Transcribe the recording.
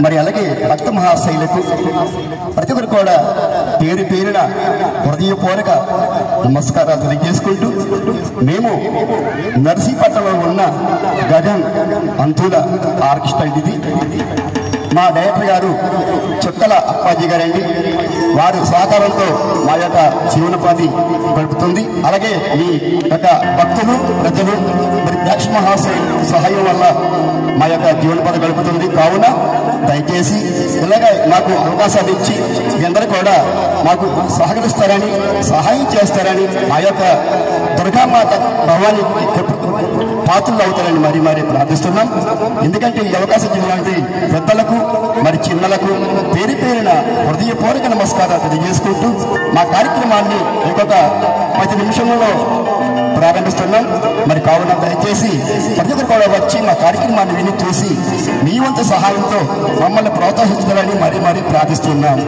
మరి అలాగే భక్త మహాశైలకు ప్రతి ఒక్కరు కూడా పేరు పేరున హృదయపూర్వక నమస్కారాలు తెలియజేసుకుంటూ మేము నర్సీపట్నంలో ఉన్న గగన్ అంతుల ఆర్కెస్ట్రా ఇది. మా డైరెక్టర్ గారు చుక్కల అప్పాజీ గారండి. వారి సహకారంతో మా యొక్క జీవనోపాధి గడుపుతుంది. అలాగే మీ యొక్క భక్తులు ప్రజలు మరి ప్రేక్ష మహాశయ సహాయం వల్ల మా యొక్క జీవనోపాధి గడుపుతుంది. కావున దయచేసి ఇలాగ మాకు అవకాశాలు ఇచ్చి మీ అందరూ కూడా మాకు సహకరిస్తారని సహాయం చేస్తారని మా యొక్క దుర్గామాత భవాని పాత్రలు అవుతారని మరీ మరీ ప్రార్థిస్తున్నాం. ఎందుకంటే ఈ అవకాశం ఇచ్చినటువంటి పెద్దలకు మరి చిన్నలకు పేరు పేరున హృదయపూర్వక నమస్కారాలు తెలియజేసుకుంటూ మా కార్యక్రమాన్ని ఇంకొక 10 నిమిషంలో ప్రారంభిస్తున్నాం. మరి కావున దయచేసి ప్రతి ఒక్కరు కూడా వచ్చి మా కార్యక్రమాన్ని విని చూసి మీ వంతు సహాయంతో మమ్మల్ని ప్రోత్సహించాలని మరీ మరీ ప్రార్థిస్తున్నాం.